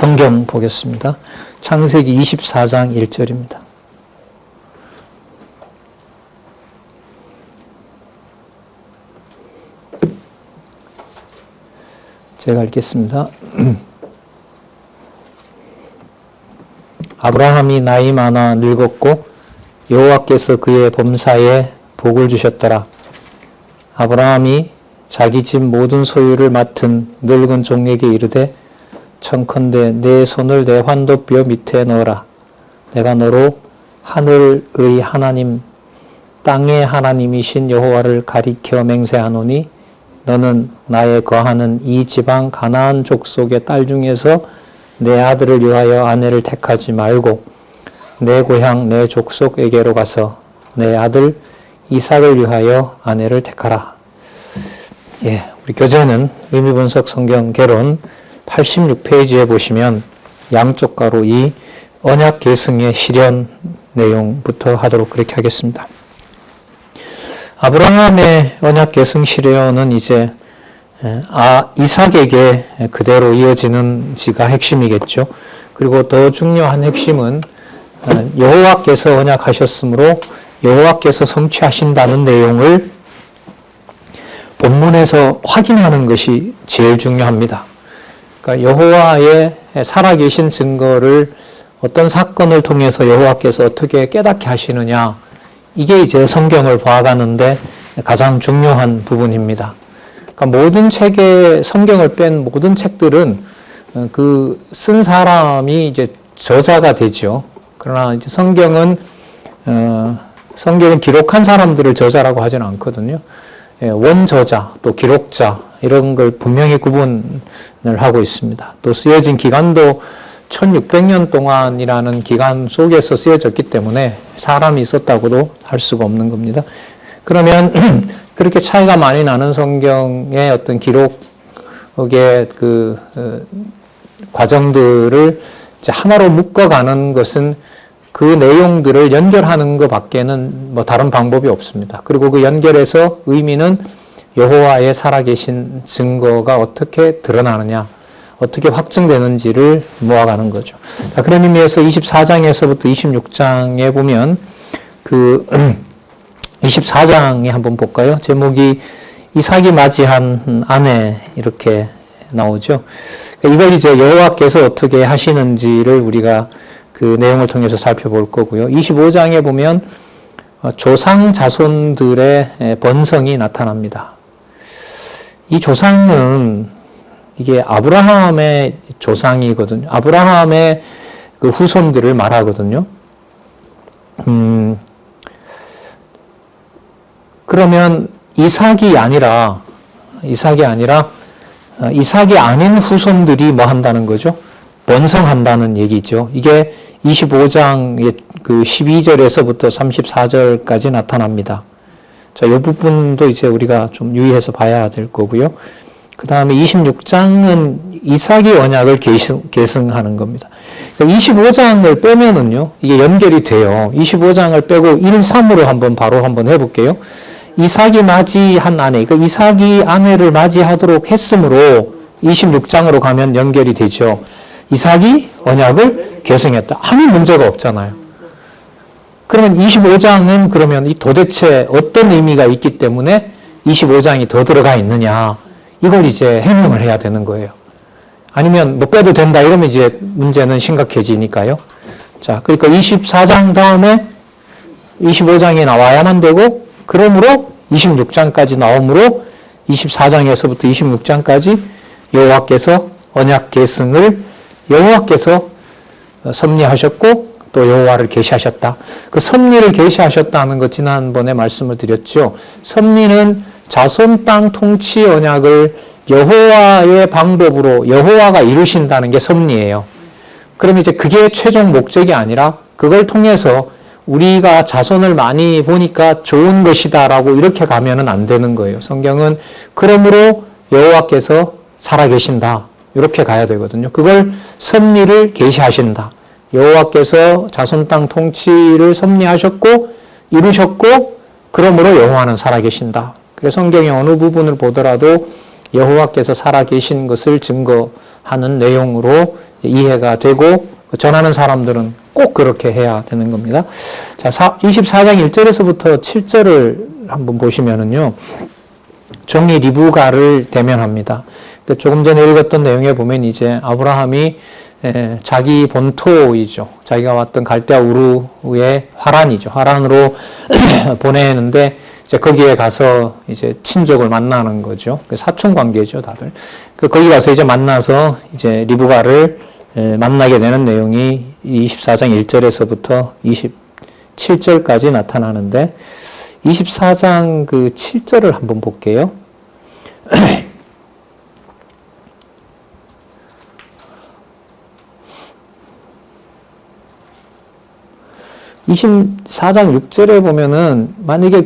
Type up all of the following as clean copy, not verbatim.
성경 보겠습니다. 창세기 24장 1절입니다. 제가 읽겠습니다. 아브라함이 나이 많아 늙었고 여호와께서 그의 범사에 복을 주셨더라. 아브라함이 자기 집 모든 소유를 맡은 늙은 종에게 이르되 청컨대 내 손을 내 환도뼈 밑에 넣어라. 내가 너로 하늘의 하나님 땅의 하나님이신 여호와를 가리켜 맹세하노니 너는 나의 거하는 이 지방 가나안 족속의 딸 중에서 내 아들을 위하여 아내를 택하지 말고 내 고향 내 족속에게로 가서 내 아들 이삭을 위하여 아내를 택하라. 우리 교재는 의미분석 성경 개론 86페이지에 보시면 양쪽 가로 이 언약 계승의 실현 내용부터 하도록 그렇게 하겠습니다. 아브라함의 언약 계승 실현은 이제 이삭에게 그대로 이어지는지가 핵심이겠죠. 그리고 더 중요한 핵심은 여호와께서 언약하셨으므로 여호와께서 성취하신다는 내용을 본문에서 확인하는 것이 제일 중요합니다. 그러니까 여호와의 살아계신 증거를 어떤 사건을 통해서 여호와께서 어떻게 깨닫게 하시느냐, 이게 이제 성경을 봐가는데 가장 중요한 부분입니다. 그러니까 모든 책에 성경을 뺀 모든 책들은 그 쓴 사람이 이제 저자가 되죠. 그러나 이제 성경은 기록한 사람들을 저자라고 하지는 않거든요. 원저자 또 기록자 이런 걸 분명히 구분을 하고 있습니다. 또 쓰여진 기간도 1600년 동안이라는 기간 속에서 쓰여졌기 때문에 사람이 있었다고도 할 수가 없는 겁니다. 그러면 그렇게 차이가 많이 나는 성경의 어떤 기록의 과정들을 이제 하나로 묶어가는 것은 그 내용들을 연결하는 것 밖에는 뭐 다른 방법이 없습니다. 그리고 그 연결해서 의미는 여호와의 살아계신 증거가 어떻게 드러나느냐, 어떻게 확증되는지를 모아가는 거죠. 그런 의미에서 24장에서부터 26장에 보면 24장에 한번 볼까요? 제목이 이삭이 맞이한 아내 이렇게 나오죠. 이걸 이제 여호와께서 어떻게 하시는지를 우리가 그 내용을 통해서 살펴볼 거고요. 25장에 보면 조상 자손들의 번성이 나타납니다. 이 조상은 이게 아브라함의 조상이거든요. 아브라함의 그 후손들을 말하거든요. 그러면 이삭이 아닌 후손들이 뭐 한다는 거죠? 번성한다는 얘기죠. 이게 25장 그 12절에서부터 34절까지 나타납니다. 자, 이 부분도 이제 우리가 좀 유의해서 봐야 될 거고요. 그 다음에 26장은 이삭이 언약을 계승하는 겁니다. 25장을 빼면은요, 이게 연결이 돼요. 25장을 빼고 1, 3으로 바로 한번 해볼게요. 이삭이 맞이한 아내, 그러니까 이삭이 아내를 맞이하도록 했으므로 26장으로 가면 연결이 되죠. 이삭이 언약을 계승했다. 아무 문제가 없잖아요. 그러면 25장은 그러면 도대체 어떤 의미가 있기 때문에 25장이 더 들어가 있느냐, 이걸 이제 해명을 해야 되는 거예요. 아니면 뭐 빼도 된다 이러면 이제 문제는 심각해지니까요. 자, 그러니까 24장 다음에 25장이 나와야만 되고, 그러므로 26장까지 나오므로 24장에서부터 26장까지 여호와께서 언약 계승을 여호와께서 섭리하셨고 또 여호와를 계시하셨다. 그 섭리를 계시하셨다는 것 지난번에 말씀을 드렸죠. 섭리는 자손 땅 통치 언약을 여호와의 방법으로 여호와가 이루신다는 게 섭리예요. 그럼 이제 그게 최종 목적이 아니라 그걸 통해서 우리가 자손을 많이 보니까 좋은 것이다라고 이렇게 가면은 안 되는 거예요. 성경은 그러므로 여호와께서 살아계신다, 이렇게 가야 되거든요. 그걸 섭리를 계시하신다. 여호와께서 자손 땅 통치를 섭리하셨고 이루셨고 그러므로 여호와는 살아계신다. 그래서 성경의 어느 부분을 보더라도 여호와께서 살아계신 것을 증거하는 내용으로 이해가 되고 전하는 사람들은 꼭 그렇게 해야 되는 겁니다. 자, 24장 1절에서부터 7절을 한번 보시면은요. 종이 리브가를 대면합니다. 조금 전에 읽었던 내용에 보면 이제 아브라함이 자기 본토이죠. 자기가 왔던 갈대아 우르의 하란이죠. 하란으로 보내는데 이제 거기에 가서 이제 친족을 만나는 거죠. 사촌 관계죠, 다들. 거기 가서 이제 만나서 이제 리브가를 만나게 되는 내용이 24장 1절에서부터 27절까지 나타나는데 24장 그 7절을 한번 볼게요. 24장 6절에 보면은 만약에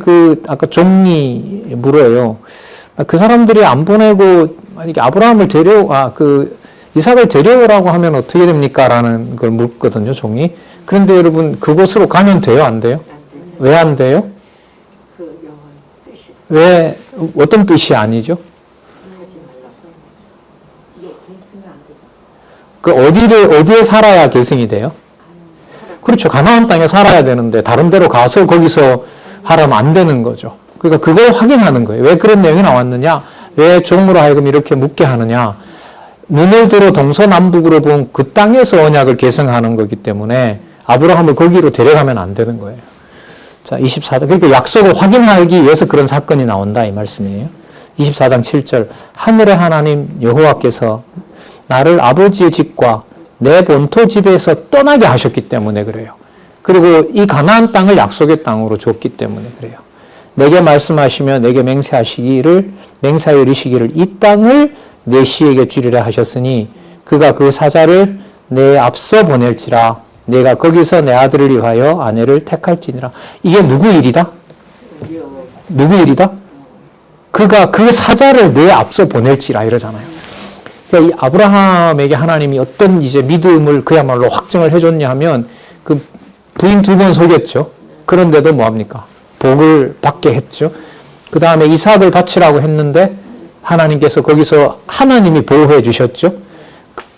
아까 종이 물어요. 그 사람들이 안 보내고 만약에 아브라함을 이삭을 데려오라고 하면 어떻게 됩니까? 라는 걸 묻거든요, 종이. 그런데 여러분, 그곳으로 가면 돼요, 안 돼요? 왜 안 돼요? 그 영어의 뜻이 왜, 어떤 뜻이 아니죠? 하지 말라고. 이게 계승이 안 되죠. 어디에 살아야 계승이 돼요? 그렇죠. 가나안 땅에 살아야 되는데 다른 데로 가서 거기서 하라면 안 되는 거죠. 그러니까 그걸 확인하는 거예요. 왜 그런 내용이 나왔느냐? 왜 종으로 하여금 이렇게 묻게 하느냐? 눈을 들어 동서남북으로 본 그 땅에서 언약을 계승하는 거기 때문에 아브라함을 거기로 데려가면 안 되는 거예요. 자, 24장. 그러니까 약속을 확인하기 위해서 그런 사건이 나온다 이 말씀이에요. 24장 7절. 하늘의 하나님 여호와께서 나를 아버지의 집과 내 본토 집에서 떠나게 하셨기 때문에 그래요. 그리고 이 가나안 땅을 약속의 땅으로 줬기 때문에 그래요. 내게 말씀하시며 내게 맹세하여 이르시기를 이 땅을 내 시에게 주리라 하셨으니 그가 그 사자를 내 앞서 보낼지라 내가 거기서 내 아들을 위하여 아내를 택할지니라. 이게 누구 일이다? 누구 일이다? 그가 그 사자를 내 앞서 보낼지라 이러잖아요. 그러니까 이 아브라함에게 하나님이 어떤 이제 믿음을 그야말로 확증을 해줬냐 하면 그 부인 2번 속였죠. 그런데도 뭐합니까? 복을 받게 했죠. 그 다음에 이삭을 바치라고 했는데 하나님께서 거기서 하나님이 보호해 주셨죠.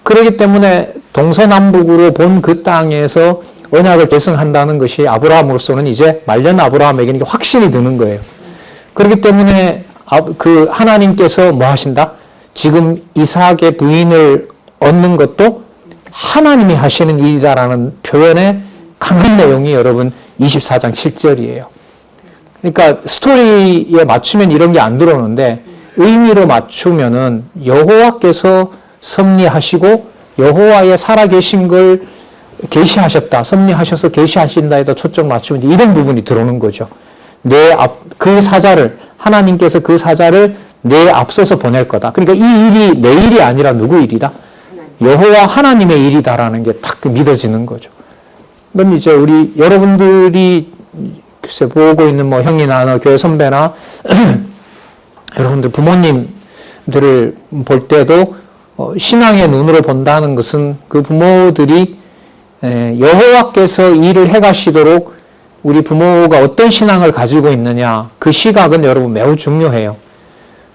그렇기 때문에 동서남북으로 본 그 땅에서 언약을 계승한다는 것이 아브라함으로서는 이제 말년 아브라함에게는 확신이 드는 거예요. 그렇기 때문에 그 하나님께서 뭐 하신다? 지금 이삭의 부인을 얻는 것도 하나님이 하시는 일이다라는 표현의 강한 내용이 여러분 24장 7절이에요. 그러니까 스토리에 맞추면 이런 게 안 들어오는데 의미로 맞추면은 여호와께서 섭리하시고 여호와의 살아계신 걸 계시하셨다. 섭리하셔서 계시하신다에다 초점 맞추면 이런 부분이 들어오는 거죠. 그 사자를 하나님께서 그 사자를 내 앞서서 보낼 거다. 그러니까 이 일이 내 일이 아니라 누구 일이다? 여호와 하나님의 일이다라는 게 딱 믿어지는 거죠. 그럼 이제 여러분들이 글쎄 보고 있는 뭐 형이나 교회 선배나 여러분들 부모님들을 볼 때도 신앙의 눈으로 본다는 것은 그 부모들이 여호와께서 일을 해가시도록 우리 부모가 어떤 신앙을 가지고 있느냐 그 시각은 여러분 매우 중요해요.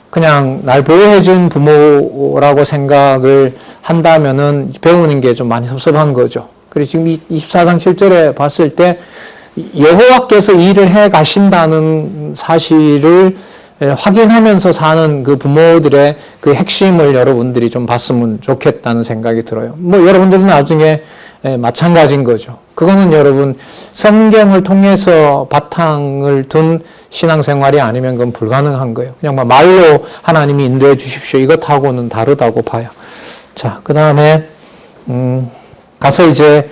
그냥 날 보호해준 부모라고 생각을 한다면은 배우는 게 좀 많이 섭섭한 거죠. 그리고 지금 24장 7절에 봤을 때 여호와께서 일을 해 가신다는 사실을 확인하면서 사는 그 부모들의 그 핵심을 여러분들이 좀 봤으면 좋겠다는 생각이 들어요. 뭐 여러분들은 나중에 마찬가지인 거죠. 그거는 여러분 성경을 통해서 바탕을 둔 신앙생활이 아니면 그건 불가능한 거예요. 그냥 말로 하나님이 인도해 주십시오. 이것하고는 다르다고 봐요. 자, 그 다음에 가서 이제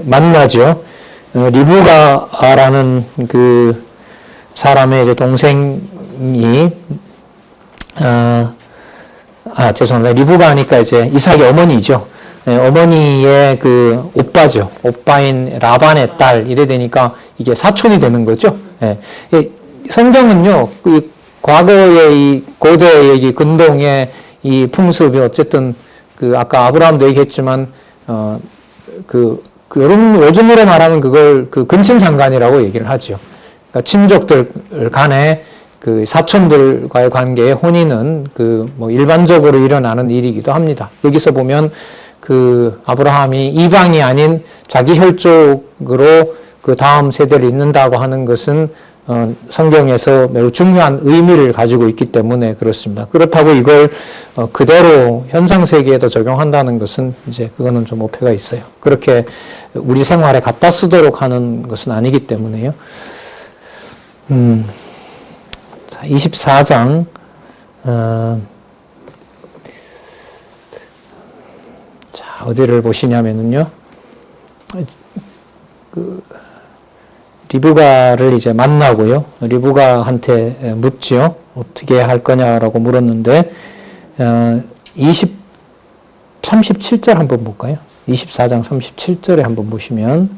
만나죠. 리브가라는 그 사람의 이제 동생이 죄송합니다. 리브가 하니까 이제 이삭의 어머니죠. 어머니의 그 오빠죠. 오빠인 라반의 딸 이래 되니까 이게 사촌이 되는 거죠. 성경은요, 과거의 이 고대의 이 근동의 이 풍습이 어쨌든 아까 아브라함도 얘기했지만 요즘으로 말하는 그걸 근친상간이라고 얘기를 하죠. 그러니까 친족들 간에 그 사촌들과의 관계에 혼인은 그 뭐 일반적으로 일어나는 일이기도 합니다. 여기서 보면 그 아브라함이 이방이 아닌 자기 혈족으로 그 다음 세대를 잇는다고 하는 것은 성경에서 매우 중요한 의미를 가지고 있기 때문에 그렇습니다. 그렇다고 이걸 그대로 현상 세계에도 적용한다는 것은 이제 그거는 좀 오해가 있어요. 그렇게 우리 생활에 갖다 쓰도록 하는 것은 아니기 때문에요. 자, 24장 자, 어디를 보시냐면요. 리브가를 이제 만나고요. 리브가한테 묻지요. 어떻게 할 거냐라고 물었는데 37절 한번 볼까요? 24장 37절에 한번 보시면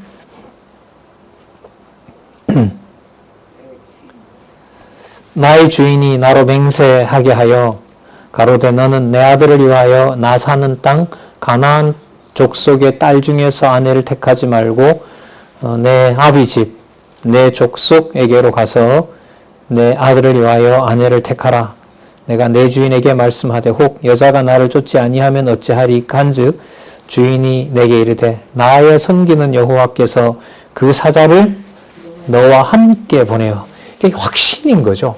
나의 주인이 나로 맹세하게 하여 가로되 너는 내 아들을 위하여 나 사는 땅 가나안 족속의 딸 중에서 아내를 택하지 말고 내 아비 집 내 족속에게로 가서 내 아들을 위하여 아내를 택하라. 내가 내 주인에게 말씀하되 혹 여자가 나를 쫓지 아니하면 어찌하리 간즉 주인이 내게 이르되 나의 섬기는 여호와께서 그 사자를 너와 함께 보내어. 이게 확신인 거죠.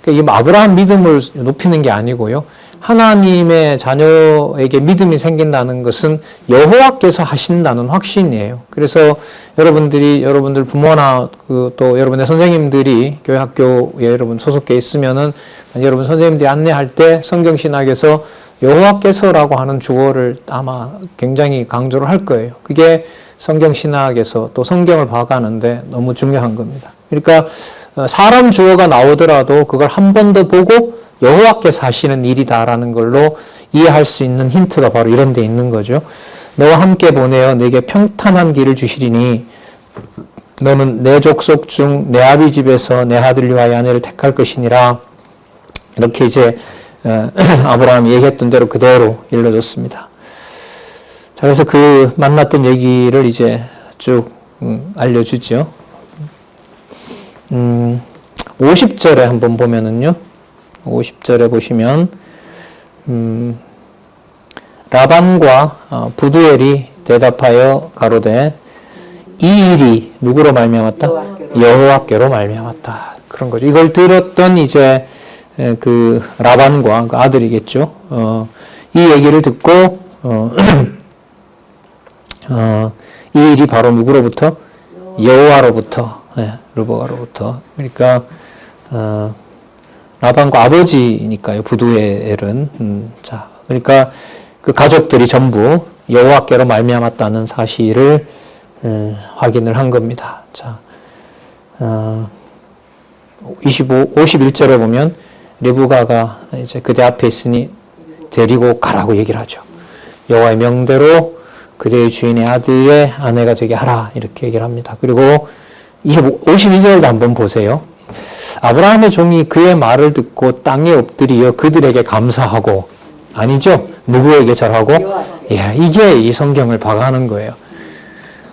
그러니까 이 아브라함 믿음을 높이는 게 아니고요. 하나님의 자녀에게 믿음이 생긴다는 것은 여호와께서 하신다는 확신이에요. 그래서 여러분들 부모나 또 여러분의 선생님들이 교회 학교에 여러분 소속돼 있으면은 여러분 선생님들이 안내할 때 성경신학에서 여호와께서라고 하는 주어를 아마 굉장히 강조를 할 거예요. 그게 성경신학에서 또 성경을 봐가는데 너무 중요한 겁니다. 그러니까 사람 주어가 나오더라도 그걸 한 번 더 보고 여호와께서 하시는 일이다라는 걸로 이해할 수 있는 힌트가 바로 이런 데 있는 거죠. 너와 함께 보내어 내게 평탄한 길을 주시리니 너는 내 족속 중 내 아비 집에서 내 아들을 위하여 아내를 택할 것이니라. 이렇게 이제 아브라함이 얘기했던 대로 그대로 일러줬습니다. 자, 그래서 그 만났던 얘기를 이제 쭉 알려주죠. 50절에 한번 보면은요. 50절에 보시면 라반과 부두엘이 대답하여 가로되 이 일이 누구로 말미암았다? 여호와께로 말미암았다. 그런 거죠. 이걸 들었던 이제 그 라반과 그 아들이겠죠. 이 얘기를 듣고 이 일이 바로 누구로부터? 여호와로부터, 르브가로부터. 그러니까 라반과 아버지니까요. 부두엘은. 자, 그러니까 그 가족들이 전부 여호와께로 말미암았다는 사실을 확인을 한 겁니다. 자, 51절에 보면 리브가가 이제 그대 앞에 있으니 데리고 가라고 얘기를 하죠. 여호와의 명대로 그대의 주인의 아들의 아내가 되게 하라 이렇게 얘기를 합니다. 그리고 52절도 한번 보세요. 아브라함의 종이 그의 말을 듣고 땅에 엎드리어 그들에게 감사하고 아니죠? 누구에게 절하고? 예, 이게 이 성경을 봐가는 거예요.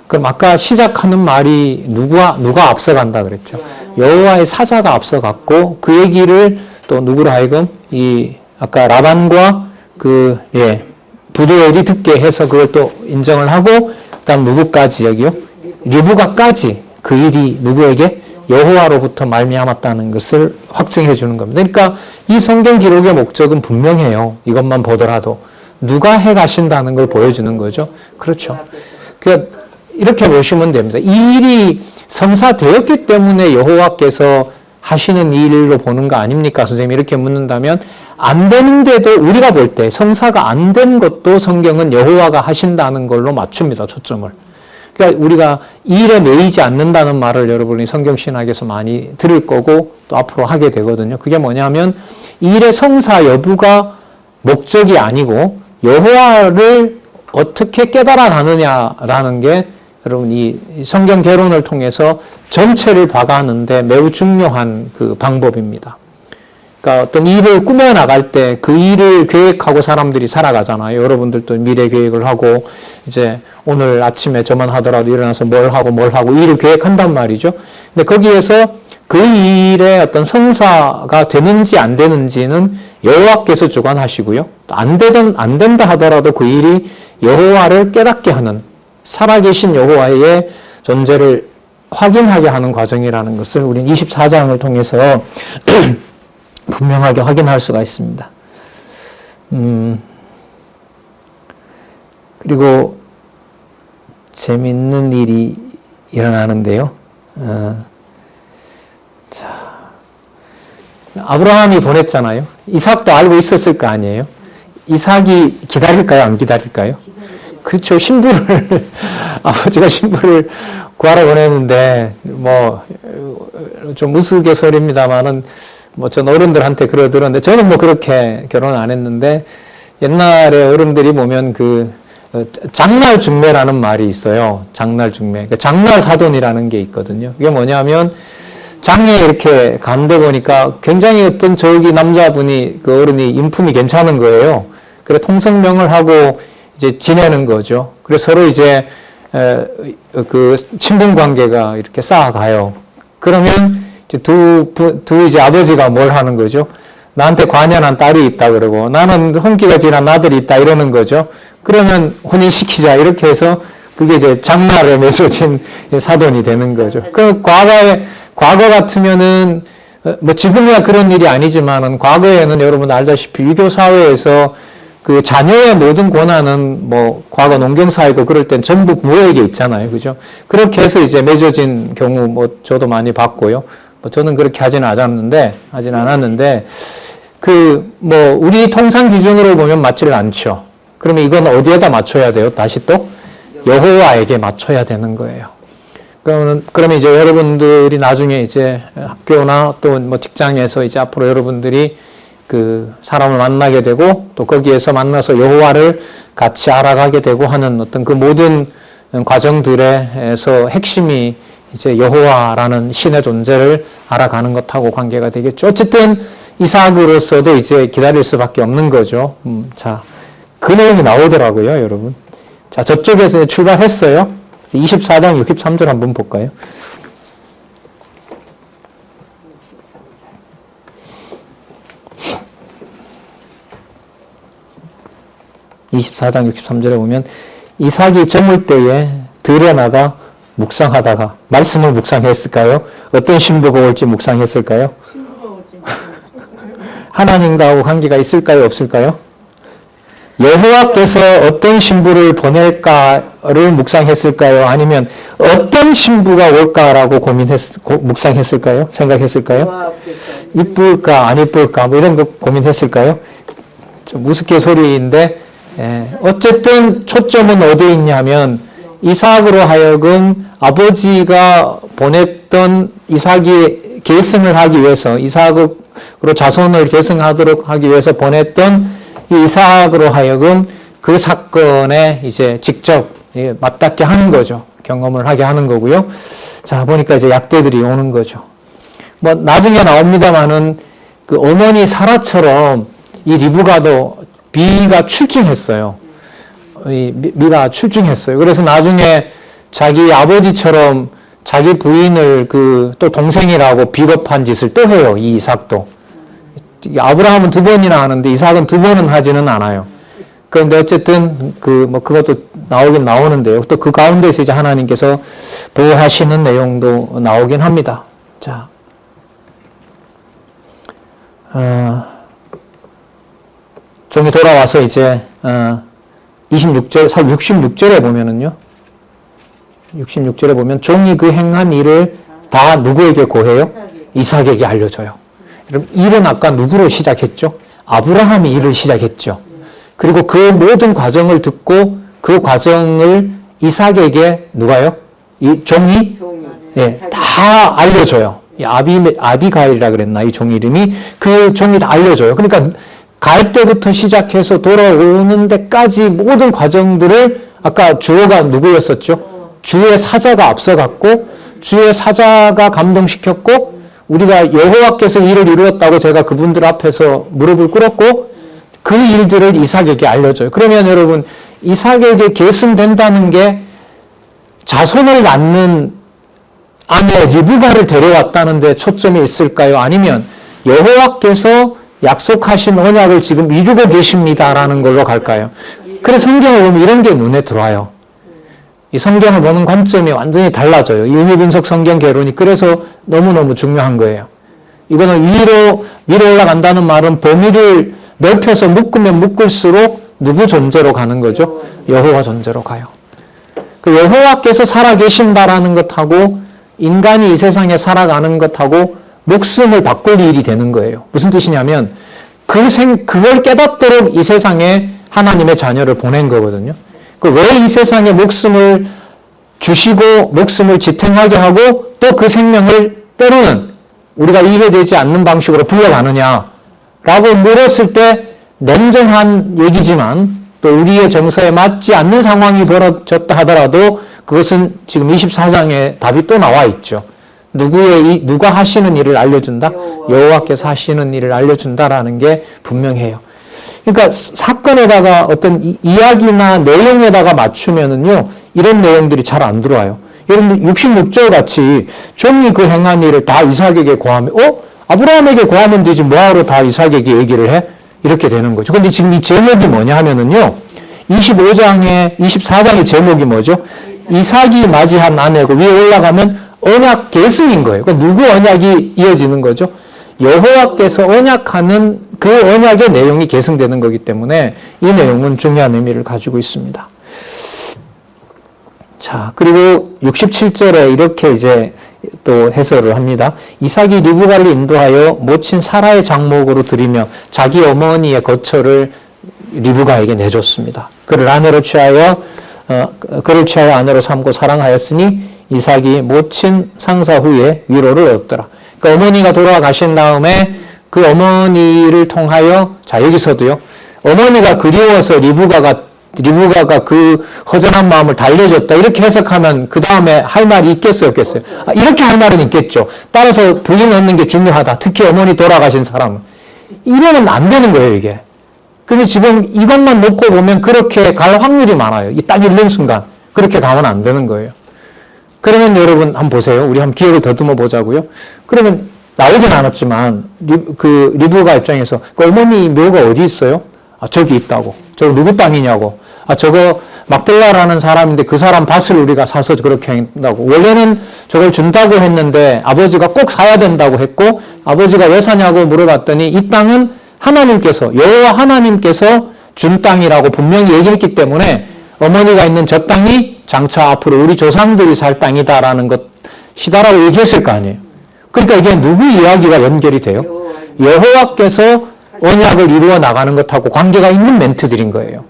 그럼 아까 시작하는 말이 누가 앞서간다 그랬죠? 여호와의 사자가 앞서갔고 그 얘기를 또 누구로 하여금 이 아까 라반과 부두엘이 듣게 해서 그걸 또 인정을 하고 그다음 누구까지 여기요? 리브가까지 그 일이 누구에게? 여호와로부터 말미암았다는 것을 확증해 주는 겁니다. 그러니까 이 성경 기록의 목적은 분명해요. 이것만 보더라도 누가 해 가신다는 걸 보여주는 거죠. 그렇죠. 그러니까 이렇게 보시면 됩니다. 이 일이 성사되었기 때문에 여호와께서 하시는 일로 보는 거 아닙니까? 선생님이 이렇게 묻는다면 안 되는데도 우리가 볼 때 성사가 안 된 것도 성경은 여호와가 하신다는 걸로 맞춥니다. 초점을. 그러니까 우리가 일에 매이지 않는다는 말을 여러분이 성경신학에서 많이 들을 거고 또 앞으로 하게 되거든요. 그게 뭐냐면 일의 성사 여부가 목적이 아니고 여호와를 어떻게 깨달아가느냐라는 게 여러분 이 성경 개론을 통해서 전체를 봐가는데 매우 중요한 그 방법입니다. 그러니까 어떤 일을 꾸며나갈 때 그 일을 계획하고 사람들이 살아가잖아요. 여러분들도 미래 계획을 하고 이제 오늘 아침에 저만 하더라도 일어나서 뭘 하고 일을 계획한단 말이죠. 근데 거기에서 그 일의 어떤 성사가 되는지 안 되는지는 여호와께서 주관하시고요. 안 된다 하더라도 그 일이 여호와를 깨닫게 하는, 살아계신 여호와의 존재를 확인하게 하는 과정이라는 것을 우리는 24장을 통해서 분명하게 확인할 수가 있습니다. 그리고 재밌는 일이 일어나는데요. 아브라함이 보냈잖아요. 이삭도 알고 있었을 거 아니에요. 이삭이 기다릴까요? 안 기다릴까요? 그렇죠. 신부를 아버지가 신부를 구하러 보냈는데 뭐 좀 우스갯소리입니다만은 뭐 전 어른들한테 들었는데 저는 뭐 그렇게 결혼 안 했는데 옛날에 어른들이 보면 그 장날 중매라는 말이 있어요. 장날 중매. 그러니까 장날 사돈이라는 게 있거든요. 그게 뭐냐면 장에 이렇게 간데 보니까 굉장히 어떤 저기 남자분이 그 어른이 인품이 괜찮은 거예요. 그래 통성명을 하고 이제 지내는 거죠. 그래서 서로 이제 그 친분 관계가 이렇게 쌓아가요. 그러면 이제 두 이제 아버지가 뭘 하는 거죠? 나한테 관연한 딸이 있다 그러고 나는 혼기가 지난 아들이 있다 이러는 거죠. 그러면 혼인시키자 이렇게 해서 그게 이제 장날에 맺어진 사돈이 되는 거죠. 그 과거 같으면은 뭐 지금이야 그런 일이 아니지만은 과거에는 여러분 알다시피 유교 사회에서 그 자녀의 모든 권한은 뭐 과거 농경사회고 그럴 땐 전부 부모에게 있잖아요. 그죠? 그렇게 해서 이제 맺어진 경우 뭐 저도 많이 봤고요. 뭐 저는 그렇게 하진 않았는데 그 뭐 우리 통상 기준으로 보면 맞지를 않죠. 그러면 이건 어디에다 맞춰야 돼요? 다시 또 여호와에게 맞춰야 되는 거예요. 그러면 이제 여러분들이 나중에 이제 학교나 또 뭐 직장에서 이제 앞으로 여러분들이 그 사람을 만나게 되고 또 거기에서 만나서 여호와를 같이 알아가게 되고 하는 어떤 그 모든 과정들에서 핵심이 이제 여호와라는 신의 존재를 알아가는 것하고 관계가 되겠죠. 어쨌든 이삭으로서도 이제 기다릴 수밖에 없는 거죠. 자, 그 내용이 나오더라고요, 여러분. 자, 저쪽에서 출발했어요. 24장 63절 한번 볼까요? 24장 63절에 보면 이삭이 저물 때에 들에 나가 묵상하다가 말씀을 묵상했을까요? 어떤 신부가 올지 묵상했을까요? 하나님과하고 관계가 있을까요? 없을까요? 여호와께서 어떤 신부를 보낼까를 묵상했을까요? 아니면 어떤 신부가 올까라고 묵상했을까요? 생각했을까요? 이쁠까 안 이쁠까 뭐 이런 거 고민했을까요? 좀 우스갯소리인데 어쨌든 초점은 어디에 있냐면 이삭으로 하여금 아버지가 보냈던 이삭이 계승을 하기 위해서 이삭으로 자손을 계승하도록 하기 위해서 보냈던 이삭으로 하여금 그 사건에 이제 직접 맞닿게 하는 거죠. 경험을 하게 하는 거고요. 자, 보니까 이제 약대들이 오는 거죠. 뭐 나중에 나옵니다만은 그 어머니 사라처럼 이 리브가도 비가 출중했어요. 미가 출중했어요. 그래서 나중에 자기 아버지처럼 자기 부인을 그 또 동생이라고 비겁한 짓을 또 해요. 이 이삭도. 아브라함은 2번이나 하는데 이삭은 2번은 하지는 않아요. 그런데 어쨌든 그 뭐 그것도 나오긴 나오는데요. 또 그 가운데서 이제 하나님께서 보호하시는 내용도 나오긴 합니다. 자, '종이 돌아와서 이제 66절에 보면은요. 66절에 보면 종이 그 행한 일을 다 누구에게 고해요? 이삭에게 알려줘요. 여러분, 일은 아까 누구로 시작했죠? 아브라함이 일을 시작했죠. 그리고 그 모든 과정을 듣고 그 과정을 이삭에게 누가요? 이 종이 다 알려줘요. 아비가일이라 그랬나? 이 종 이름이. 그 종이 다 알려줘요. 그러니까 갈 때부터 시작해서 돌아오는 데까지 모든 과정들을 아까 주어가 누구였었죠? 주의 사자가 앞서갔고 주의 사자가 감동시켰고 우리가 여호와께서 일을 이루었다고 제가 그분들 앞에서 무릎을 꿇었고 그 일들을 이삭에게 알려줘요. 그러면 여러분 이삭에게 계승된다는 게 자손을 낳는 아내 리브가를 데려왔다는 데 초점이 있을까요? 아니면 여호와께서 약속하신 언약을 지금 이루고 계십니다라는 걸로 갈까요? 그래서 성경을 보면 이런 게 눈에 들어와요. 이 성경을 보는 관점이 완전히 달라져요. 이 의미분석 성경 개론이 그래서 너무너무 중요한 거예요. 이거는 위로 올라간다는 말은 범위를 넓혀서 묶으면 묶을수록 누구 존재로 가는 거죠? 여호와 존재로 가요. 그 여호와께서 살아계신다라는 것하고 인간이 이 세상에 살아가는 것하고 목숨을 바꿀 일이 되는 거예요. 무슨 뜻이냐면 그걸 깨닫도록 이 세상에 하나님의 자녀를 보낸 거거든요. 왜 이 세상에 목숨을 주시고 목숨을 지탱하게 하고 또 그 생명을 때로는 우리가 이해되지 않는 방식으로 불려가느냐라고 물었을 때 냉정한 얘기지만 또 우리의 정서에 맞지 않는 상황이 벌어졌다 하더라도 그것은 지금 24장에 답이 또 나와 있죠. 누가 하시는 일을 알려준다? 여호와께서 하시는 일을 알려준다라는 게 분명해요. 그러니까 사건에다가 어떤 이야기나 내용에다가 맞추면은요, 이런 내용들이 잘 안 들어와요. 여러분 66절 같이 종이 그 행한 일을 다 이삭에게 고하면, 아브라함에게 고하면 되지 뭐하러 다 이삭에게 얘기를 해? 이렇게 되는 거죠. 근데 지금 이 제목이 뭐냐 하면은요, 24장의 제목이 뭐죠? 이삭이 맞이한 아내고 위에 올라가면 언약 계승인 거예요. 그러니까 누구 언약이 이어지는 거죠? 여호와께서 언약하는 그 언약의 내용이 계승되는 거기 때문에 이 내용은 중요한 의미를 가지고 있습니다. 자, 그리고 67절에 이렇게 이제 또 해설을 합니다. 이삭이 리브가를 인도하여 모친 사라의 장목으로 드리며 자기 어머니의 거처를 리브가에게 내줬습니다. 그를 취하여 아내로 삼고 사랑하였으니 이삭이 모친 상사 후에 위로를 얻더라. 그러니까 어머니가 돌아가신 다음에 그 어머니를 통하여, 자 여기서도요, 어머니가 그리워서 리브가가 그 허전한 마음을 달래줬다 이렇게 해석하면 그 다음에 할 말이 있겠어요, 없겠어요? 이렇게 할 말은 있겠죠. 따라서 부인 얻는 게 중요하다. 특히 어머니 돌아가신 사람은. 이러면 안 되는 거예요, 이게. 근데 지금 이것만 놓고 보면 그렇게 갈 확률이 많아요. 딱 읽는 순간 그렇게 가면 안 되는 거예요. 그러면 여러분 한번 보세요. 우리 한번 기억을 더듬어 보자고요. 그러면 나오진 않았지만 리브가 입장에서 그 어머니 묘가 어디 있어요? 저기 있다고. 저거 누구 땅이냐고. 저거 막벨라라는 사람인데 그 사람 밭을 우리가 사서 그렇게 한다고. 원래는 저걸 준다고 했는데 아버지가 꼭 사야 된다고 했고 아버지가 왜 사냐고 물어봤더니 이 땅은 여호와 하나님께서 준 땅이라고 분명히 얘기했기 때문에 어머니가 있는 저 땅이 장차 앞으로 우리 조상들이 살 땅이다라는 것이다라고 얘기했을 거 아니에요. 그러니까 이게 누구 이야기가 연결이 돼요? 여호와께서 언약을 이루어 나가는 것하고 관계가 있는 멘트들인 거예요.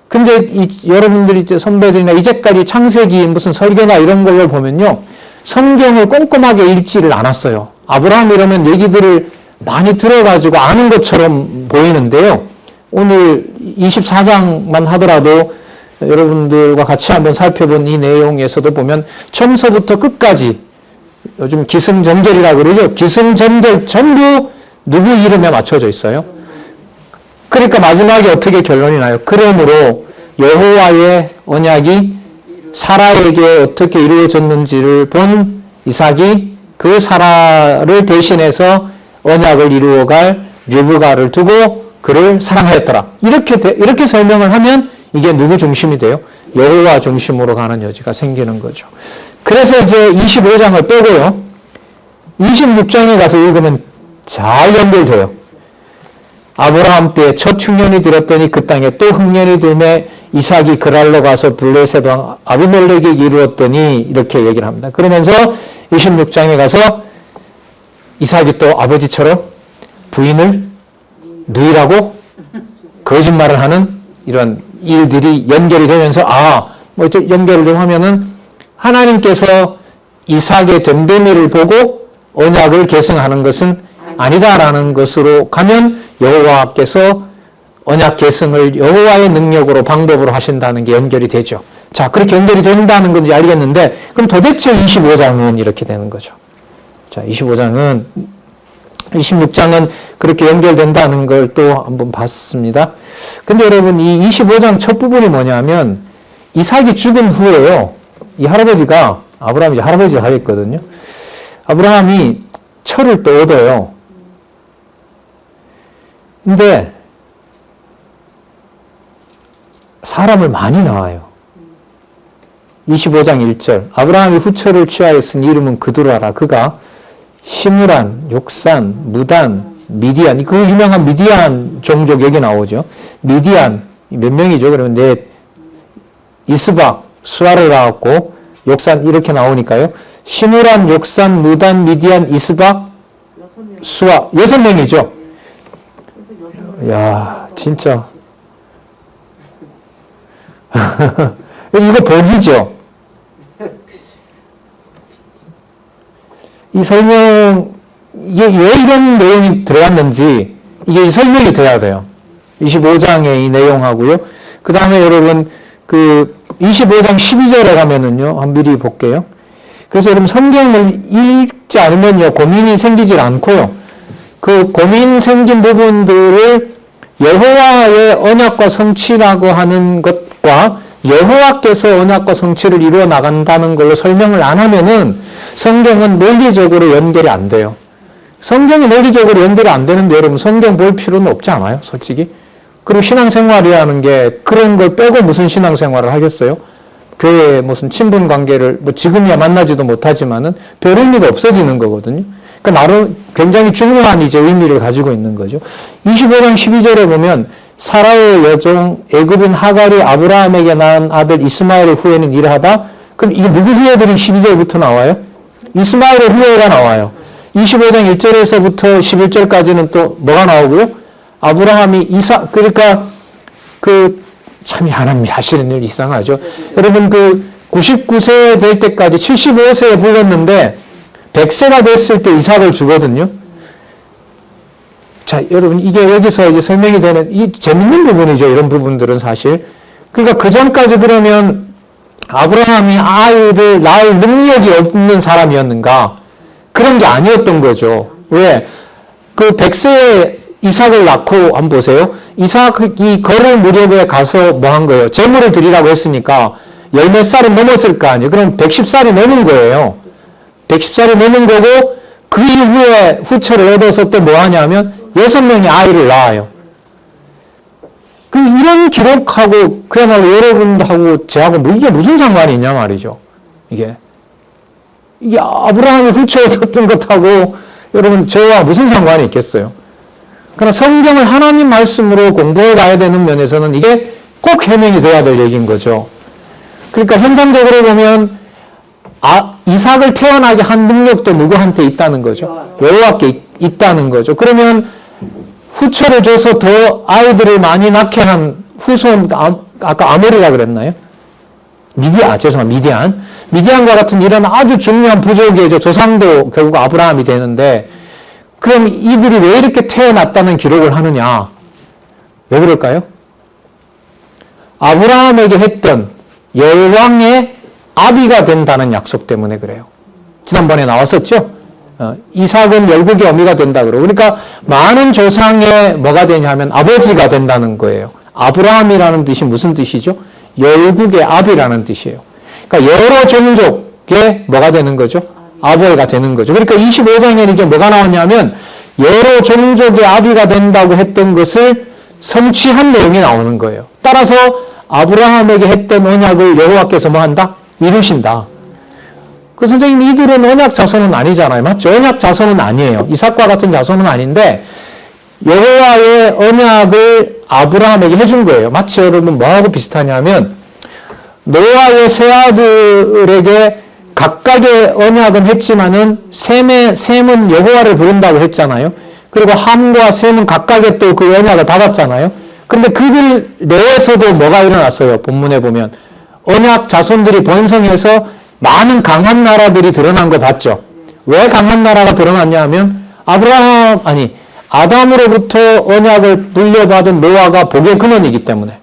근데 여러분들이 선배들이나 이제까지 창세기 무슨 설교나 이런 걸 보면요, 성경을 꼼꼼하게 읽지를 않았어요. 아브라함 이러면 얘기들을 많이 들어가지고 아는 것처럼 보이는데요. 오늘 24장만 하더라도 여러분들과 같이 한번 살펴본 이 내용에서도 보면 처음서부터 끝까지 요즘 기승전결이라고 그러죠. 기승전결 전부 누구 이름에 맞춰져 있어요. 그러니까 마지막에 어떻게 결론이 나요? 그러므로 여호와의 언약이 사라에게 어떻게 이루어졌는지를 본 이삭이 그 사라를 대신해서 언약을 이루어갈 리브가를 두고 그를 사랑하였더라. 이렇게 설명을 하면 이게 누구 중심이 돼요? 여호와 중심으로 가는 여지가 생기는 거죠. 그래서 이제 25장을 빼고요, 26장에 가서 읽으면 잘 연결돼요. 아브라함 때 첫 흉년이 들었더니 그 땅에 또 흉년이 들매 이삭이 그랄로 가서 블레셋 왕 아비멜렉에게 이르렀더니 이렇게 얘기를 합니다. 그러면서 26장에 가서 이삭이 또 아버지처럼 부인을 누이라고 거짓말을 하는 이런 일들이 연결이 되면서 연결을 좀 하면은 하나님께서 이삭의 됨됨이를 보고 언약을 계승하는 것은 아니다라는 것으로 가면 여호와께서 언약 계승을 여호와의 능력으로 방법으로 하신다는 게 연결이 되죠. 자, 그렇게 연결이 된다는 건지 알겠는데 그럼 도대체 25장은 이렇게 되는 거죠. 자, 26장은 그렇게 연결된다는 걸 또 한번 봤습니다. 근데 여러분 이 25장 첫 부분이 뭐냐면 이삭이 죽은 후에요, 이 할아버지가 아브라함이 이제 할아버지 하겠거든요. 아브라함이 철을 또 얻어요. 근데 사람을 많이 낳아요. 25장 1절 아브라함이 후처를 취하였으니 이름은 그두라라. 그가 시므란, 욕산, 무단, 미디안, 그 유명한 미디안 종족 여기 나오죠. 미디안 몇 명이죠? 그러면 넷, 이스박, 수아를 낳았고 욕산 이렇게 나오니까요. 시므란, 욕산, 무단, 미디안, 이스박, 수아 6명이죠. 야 진짜 이거 복이죠. 이 설명 이게 왜 이런 내용이 들어갔는지 이게 설명이 돼야 돼요. 25장의 이 내용하고요. 그 다음에 여러분 그 25장 12절에 가면은요. 한번 미리 볼게요. 그래서 여러분 성경을 읽지 않으면요. 고민이 생기질 않고요. 그 고민 생긴 부분들을 여호와의 언약과 성취라고 하는 것과 여호와께서 언약과 성취를 이루어 나간다는 걸로 설명을 안 하면은 성경은 논리적으로 연결이 안 돼요. 성경이 논리적으로 연결이 안 되는데 여러분 성경 볼 필요는 없지 않아요? 솔직히. 그리고 신앙생활이라는 게 그런 걸 빼고 무슨 신앙생활을 하겠어요? 교회에 무슨 친분 관계를 뭐 지금이야 만나지도 못하지만은 별 의미가 없어지는 거거든요. 그러니까 나름 굉장히 중요한 이제 의미를 가지고 있는 거죠. 25장 12절에 보면 사라의 여종 애굽인 하갈이 아브라함에게 낳은 아들 이스마엘의 후예는 이러하다. 그럼 이게 누구 후예들이 12절부터 나와요? 이스마엘의 후예가 나와요. 25장 1절에서부터 11절까지는 또 뭐가 나오고요? 아브라함이 그러니까 참 하나님이 하시는 일 이상하죠. 여러분 99세 될 때까지 75세에 불렀는데 100세가 됐을 때 이삭을 주거든요. 자, 여러분, 이게 여기서 이제 설명이 되는, 이 재밌는 부분이죠. 이런 부분들은 사실. 그러니까 그 전까지 그러면 아브라함이 아이를 낳을 능력이 없는 사람이었는가? 그런 게 아니었던 거죠. 왜? 100세에 이삭을 낳고 한번 보세요. 이삭이 걸을 무렵에 가서 뭐 한 거예요? 제물을 드리라고 했으니까 열몇 살이 넘었을 거 아니에요. 그럼 110살이 넘은 거예요. 110살이 넘은 거고 그 이후에 후처를 얻어서 또 뭐 하냐면 6명이 아이를 낳아요. 이런 기록하고 그야말로 여러분하고 저하고 뭐 이게 무슨 상관이 있냐 말이죠. 이게 아브라함이 후처 얻었던 것하고 여러분 저와 무슨 상관이 있겠어요. 그러나 성경을 하나님 말씀으로 공부해 가야 되는 면에서는 이게 꼭 해명이 돼야 될 얘기인 거죠. 그러니까 현상적으로 보면 이삭을 태어나게 한 능력도 누구한테 있다는 거죠. 여호와께 있다는 거죠. 그러면 후처를 줘서 더 아이들을 많이 낳게 한 후손, 아까 아모리라 그랬나요? 미디안과 같은 이런 아주 중요한 부족의 조상도 결국 아브라함이 되는데, 그럼 이들이 왜 이렇게 태어났다는 기록을 하느냐? 왜 그럴까요? 아브라함에게 했던 열왕의 아비가 된다는 약속 때문에 그래요. 지난번에 나왔었죠? 이삭은 열국의 어미가 된다 그러고. 그러니까 많은 조상의 뭐가 되냐 하면 아버지가 된다는 거예요. 아브라함이라는 뜻이 무슨 뜻이죠? 열국의 아비라는 뜻이에요. 그러니까 여러 종족의 뭐가 되는 거죠? 아버지가 되는 거죠. 그러니까 25장에 이게 뭐가 나오냐면 여러 종족의 아비가 된다고 했던 것을 성취한 내용이 나오는 거예요. 따라서 아브라함에게 했던 언약을 여호와께서 뭐 한다? 이루신다. 선생님, 이들은 언약 자손은 아니잖아요. 맞죠? 언약 자손은 아니에요. 이삭과 같은 자손은 아닌데 여호와의 언약을 아브라함에게 해준 거예요. 마치 여러분 뭐하고 비슷하냐면 노아의 세 아들에게 각각의 언약은 했지만은 셈은 여호와를 부른다고 했잖아요. 그리고 함과 셈은 각각의 또 그 언약을 받았잖아요. 그런데 그들 내에서도 뭐가 일어났어요? 본문에 보면 언약 자손들이 번성해서 많은 강한 나라들이 드러난 거 봤죠? 왜 강한 나라가 드러났냐 하면 아담으로부터 언약을 물려받은 노아가 복의 근원이기 때문에.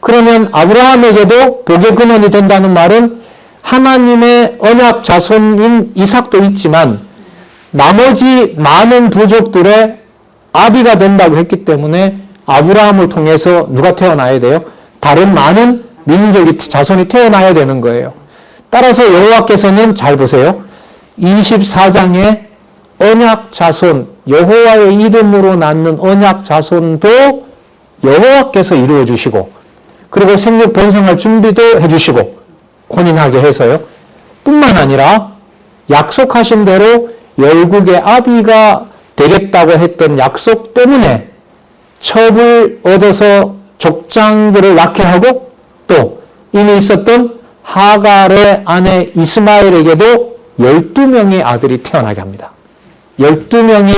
그러면 아브라함에게도 복의 근원이 된다는 말은 하나님의 언약 자손인 이삭도 있지만 나머지 많은 부족들의 아비가 된다고 했기 때문에 아브라함을 통해서 누가 태어나야 돼요? 다른 많은 민족이 자손이 태어나야 되는 거예요. 따라서 여호와께서는 잘 보세요. 24장에 언약 자손, 여호와의 이름으로 낳는 언약 자손도 여호와께서 이루어 주시고, 그리고 생육 번성할 준비도 해주시고 혼인하게 해서요. 뿐만 아니라 약속하신 대로 열국의 아비가 되겠다고 했던 약속 때문에 첩을 얻어서 족장들을 낳게 하고, 또 이미 있었던 하갈의 아내 이스마엘에게도 12명의 아들이 태어나게 합니다. 12명이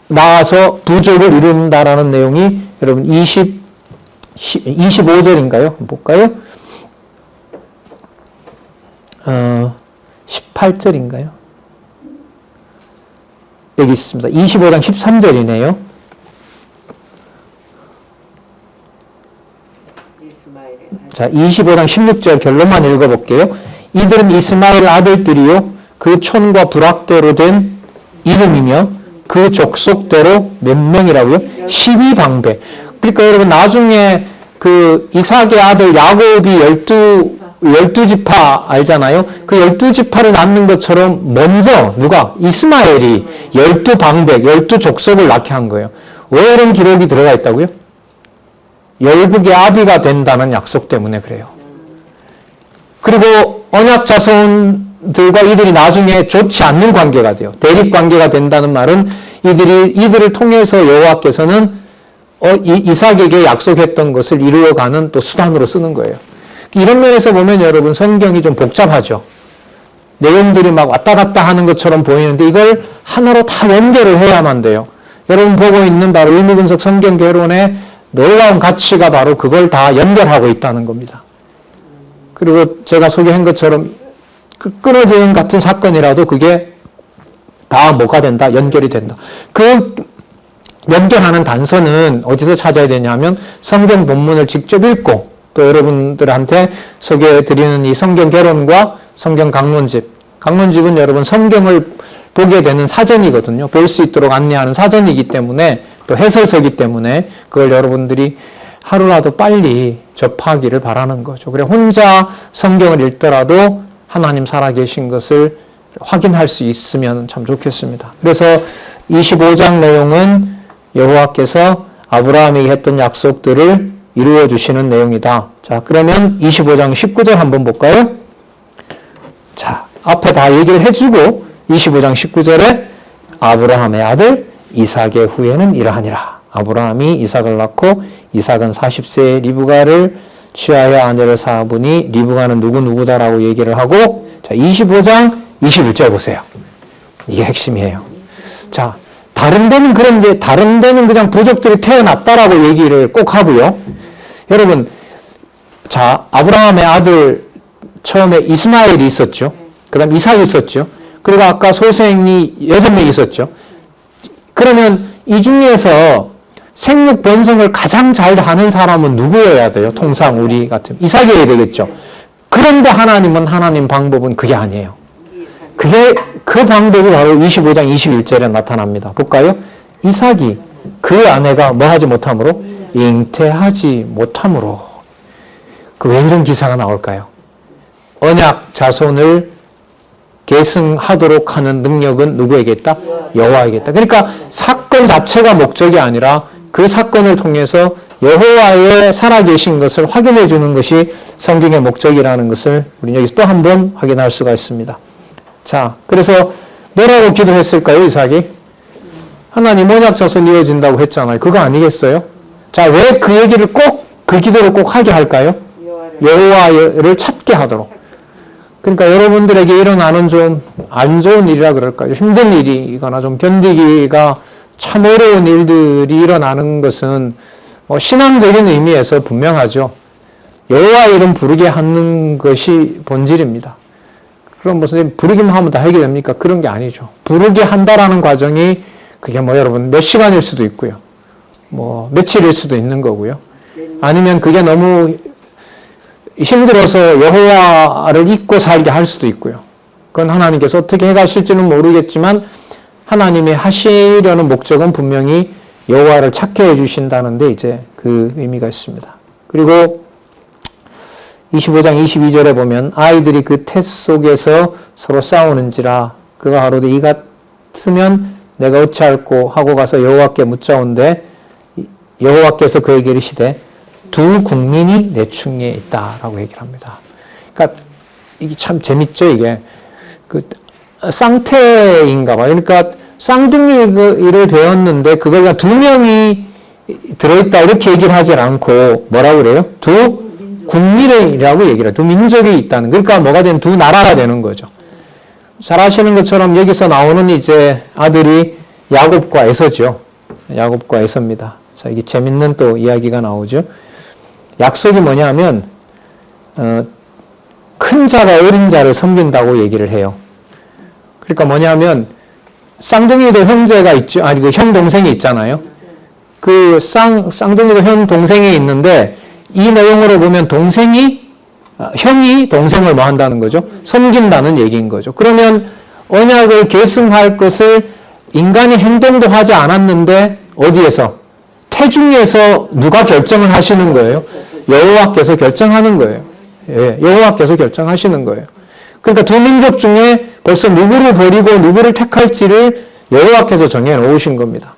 나와서 부족을 이룬다라는 내용이 여러분 25절인가요? 한번 볼까요? 18절인가요? 여기 있습니다. 25장 13절이네요. 자, 25장 16절 결론만 읽어볼게요. 이들은 이스마엘 아들들이요, 그 촌과 부락대로 된 이름이며 그 족속대로 몇 명이라고요? 12방배. 그러니까 여러분 나중에 그 이삭의 아들 야곱이 12지파 알잖아요. 그 12지파를 낳는 것처럼 먼저 누가? 이스마엘이 12방백, 12족속을 낳게 한 거예요. 왜 이런 기록이 들어가 있다고요? 열국의 아비가 된다는 약속 때문에 그래요. 그리고 언약 자손들과 이들이 나중에 좋지 않는 관계가 돼요. 대립 관계가 된다는 말은 이들을 통해서 여호와께서는 이삭에게 약속했던 것을 이루어가는 또 수단으로 쓰는 거예요. 이런 면에서 보면 여러분 성경이 좀 복잡하죠. 내용들이 막 왔다 갔다 하는 것처럼 보이는데 이걸 하나로 다 연결을 해야만 돼요. 여러분 보고 있는 바로 의미분석 성경 개론의 놀라운 가치가 바로 그걸 다 연결하고 있다는 겁니다. 그리고 제가 소개한 것처럼 끊어지는 같은 사건이라도 그게 다 뭐가 된다? 연결이 된다. 그 연결하는 단서는 어디서 찾아야 되냐면 성경 본문을 직접 읽고 또 여러분들한테 소개해드리는 이 성경 개론과 성경 강론집은 여러분 성경을 보게 되는 사전이거든요. 볼 수 있도록 안내하는 사전이기 때문에 또 해설서이기 때문에 그걸 여러분들이 하루라도 빨리 접하기를 바라는 거죠. 그래 혼자 성경을 읽더라도 하나님 살아계신 것을 확인할 수 있으면 참 좋겠습니다. 그래서 25장 내용은 여호와께서 아브라함에게 했던 약속들을 이루어 주시는 내용이다. 자, 그러면 25장 19절 한번 볼까요? 자, 앞에 다 얘기를 해주고 25장 19절에 아브라함의 아들 이삭의 후예는 이러하니라. 아브라함이 이삭을 낳고 이삭은 40세에 리브가를 취하여 아내를 쌓아보니 리브가는 누구누구다라고 얘기를 하고, 자, 25장 21절 보세요. 이게 핵심이에요. 자, 다른 데는 그런데 다른 데는 그냥 부족들이 태어났다라고 얘기를 꼭 하고요. 여러분, 자, 아브라함의 아들 처음에 이스마엘이 있었죠. 그 다음 이삭이 있었죠. 그리고 아까 소생이 6명이 있었죠. 그러면 이 중에서 생육 번성을 가장 잘 하는 사람은 누구여야 돼요? 통상 우리 같은 이삭이어야 되겠죠. 그런데 하나님 방법은 그게 아니에요. 그 방법이 바로 25장 21절에 나타납니다. 볼까요? 이삭이 그 아내가 뭐 하지 못함으로? 잉태하지 못함으로. 왜 이런 기사가 나올까요? 언약 자손을 계승하도록 하는 능력은 누구에게 있다? 여호와에게 있다. 그러니까 사건 자체가 목적이 아니라 그 사건을 통해서 여호와의 살아계신 것을 확인해 주는 것이 성경의 목적이라는 것을 우리는 여기서 또 한 번 확인할 수가 있습니다. 자, 그래서 뭐라고 기도했을까요, 이삭이? 하나님 언약 자손 이어진다고 했잖아요. 그거 아니겠어요? 자, 왜 그 얘기를 그 기도를 꼭 하게 할까요? 여호와를 찾게 하도록. 그러니까 여러분들에게 일어나는 좀 안 좋은 일이라 그럴까요? 힘든 일이거나 좀 견디기가 참 어려운 일들이 일어나는 것은 신앙적인 의미에서 분명하죠. 여호와의 이름 부르게 하는 것이 본질입니다. 그럼 무슨 부르기만 하면 다 해결됩니까? 그런 게 아니죠. 부르게 한다라는 과정이 그게 여러분 몇 시간일 수도 있고요. 며칠일 수도 있는 거고요. 아니면 그게 너무 힘들어서 여호와를 잊고 살게 할 수도 있고요. 그건 하나님께서 어떻게 해가실지는 모르겠지만 하나님이 하시려는 목적은 분명히 여호와를 찾게 해주신다는데 이제 그 의미가 있습니다. 그리고 25장 22절에 보면 아이들이 그 태 속에서 서로 싸우는지라 그가 하루되 이 같으면 내가 어찌할꼬 하고 가서 여호와께 묻자온데 여호와께서 그에게 이르시되 두 국민이 내 충에 있다라고 얘기를 합니다. 그러니까 이게 참 재밌죠, 이게. 그 쌍태인가 봐요. 그러니까 쌍둥이를 배웠는데 그걸 그냥 두 명이 들어있다 이렇게 얘기를 하지 않고 뭐라고 그래요? 두 국민이라고 얘기를 해요. 두 민족이 있다는. 그러니까 뭐가 되는 두 나라가 되는 거죠. 잘 아시는 것처럼 여기서 나오는 이제 아들이 야곱과 에서죠. 야곱과 에서입니다. 자, 이게 재밌는 또 이야기가 나오죠. 약속이 뭐냐면 큰 자가 어린 자를 섬긴다고 얘기를 해요. 그러니까 뭐냐면 쌍둥이도 형제가 있죠. 아니 그 형 동생이 있잖아요. 그 쌍둥이도 형 동생이 있는데 이 내용으로 보면 형이 동생을 뭐 한다는 거죠? 섬긴다는 얘기인 거죠. 그러면 언약을 계승할 것을 인간이 행동도 하지 않았는데 어디에서? 태중에서 누가 결정을 하시는 거예요? 여호와께서 결정하는 거예요. 예, 여호와께서 결정하시는 거예요. 그러니까 두 민족 중에 벌써 누구를 버리고 누구를 택할지를 여호와께서 정해 놓으신 겁니다.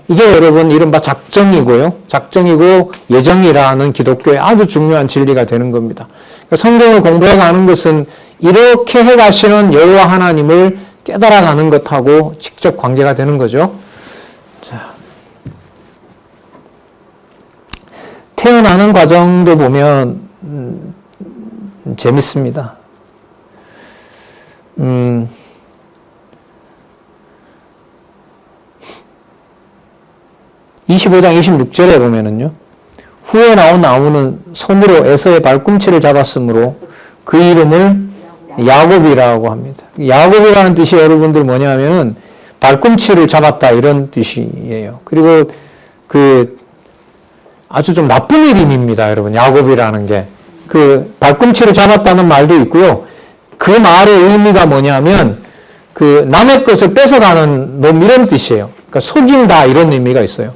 이게 여러분 이른바 작정이고요. 작정이고 예정이라는 기독교의 아주 중요한 진리가 되는 겁니다. 그러니까 성경을 공부해 가는 것은 이렇게 해 가시는 여호와 하나님을 깨달아가는 것하고 직접 관계가 되는 거죠. 자, 태어나는 과정도 보면 재밌습니다. 25장 26절에 보면은요. 후에 나온 나무는 손으로 에서의 발꿈치를 잡았으므로 그 이름을 야곱이라고 합니다. 야곱이라는 뜻이 여러분들 뭐냐면은 발꿈치를 잡았다 이런 뜻이에요. 그리고 그 아주 좀 나쁜 이름입니다, 여러분. 야곱이라는 게. 그 발꿈치를 잡았다는 말도 있고요. 그 말의 의미가 뭐냐면 그 남의 것을 뺏어가는 놈 이런 뜻이에요. 그러니까 속인다 이런 의미가 있어요.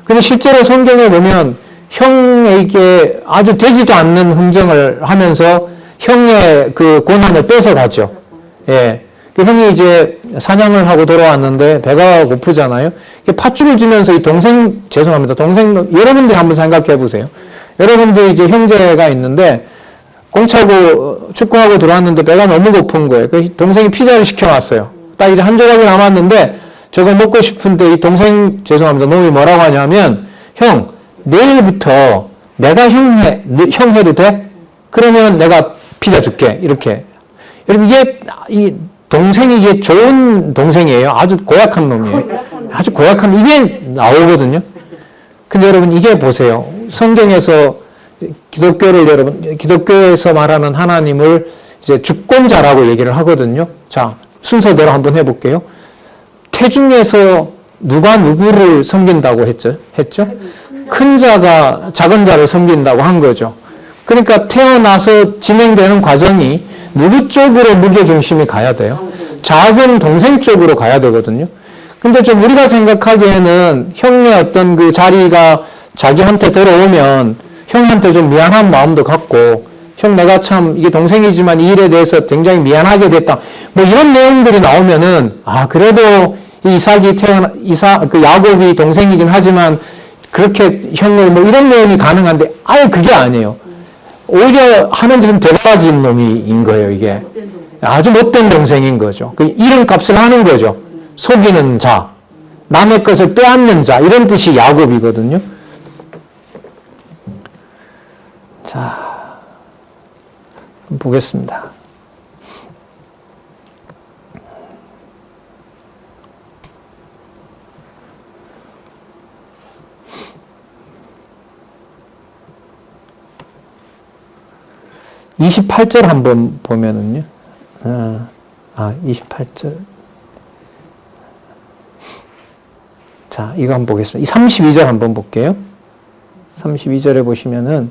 근데 실제로 성경에 보면 형에게 아주 되지도 않는 흥정을 하면서 형의 그 권한을 뺏어가죠. 예. 그 형이 이제 사냥을 하고 돌아왔는데 배가 고프잖아요. 팥죽을 주면서 이 동생, 죄송합니다. 여러분들이 한번 생각해 보세요. 여러분들 이제 형제가 있는데 공차고 축구하고 들어왔는데 배가 너무 고픈 거예요. 그 동생이 피자를 시켜놨어요. 딱 이제 한 조각이 남았는데 저거 먹고 싶은데 이 동생, 죄송합니다. 놈이 뭐라고 하냐면 형, 내일부터 내가 형 해도 돼? 그러면 내가 피자 줄게. 이렇게. 여러분 이 동생이 이게 좋은 동생이에요. 아주 고약한 놈이에요. 아주 고약한 이게 나오거든요. 근데 여러분 이게 보세요. 성경에서 기독교에서 말하는 하나님을 이제 주권자라고 얘기를 하거든요. 자, 순서대로 한번 해볼게요. 태중에서 누가 누구를 섬긴다고 했죠? 큰 자가 작은 자를 섬긴다고 한 거죠. 그러니까 태어나서 진행되는 과정이 누구 쪽으로 무게중심이 가야 돼요? 작은 동생 쪽으로 가야 되거든요. 근데 좀 우리가 생각하기에는 형의 어떤 그 자리가 자기한테 들어오면 형한테 좀 미안한 마음도 갖고 형 내가 참 이게 동생이지만 이 일에 대해서 굉장히 미안하게 됐다. 뭐 이런 내용들이 나오면은 아 그래도 그 야곱이 동생이긴 하지만 그렇게 형을 뭐 이런 내용이 가능한데 아예 그게 아니에요. 오히려 하는 짓은 되바라진 놈인 거예요, 이게. 아주 못된 동생인 거죠. 그 이름값을 하는 거죠. 속이는 자, 남의 것을 빼앗는 자, 이런 뜻이 야곱이거든요. 자, 한번 보겠습니다. (28절) 한번 보면은요. 28절. 자, 이거 한번 보겠습니다. 32절 한번 볼게요. 32절에 보시면은,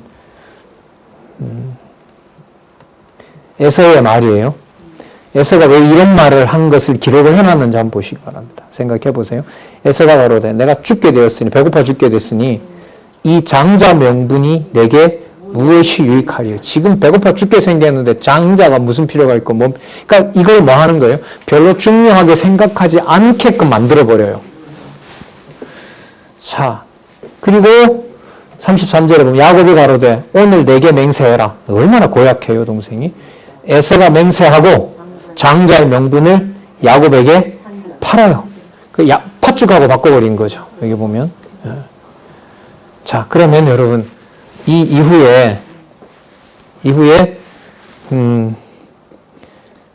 에서의 말이에요. 에서가 왜 이런 말을 한 것을 기록을 해놨는지 한번 보시기 바랍니다. 생각해 보세요. 에서가 가로되 내가 죽게 되었으니, 배고파 죽게 됐으니, 이 장자 명분이 내게 무엇이 유익하리요? 지금 배고파 죽게 생겼는데 장자가 무슨 필요가 있고 뭐 그러니까 이걸 뭐 하는 거예요? 별로 중요하게 생각하지 않게끔 만들어 버려요. 자, 그리고 33절에 보면 야곱이 가로되 오늘 내게 맹세해라. 얼마나 고약해요, 동생이. 에서가 맹세하고 장자의 명분을 야곱에게 팔아요. 그 팥죽하고 바꿔버린 거죠. 여기 보면. 자, 그러면 여러분 이 이후에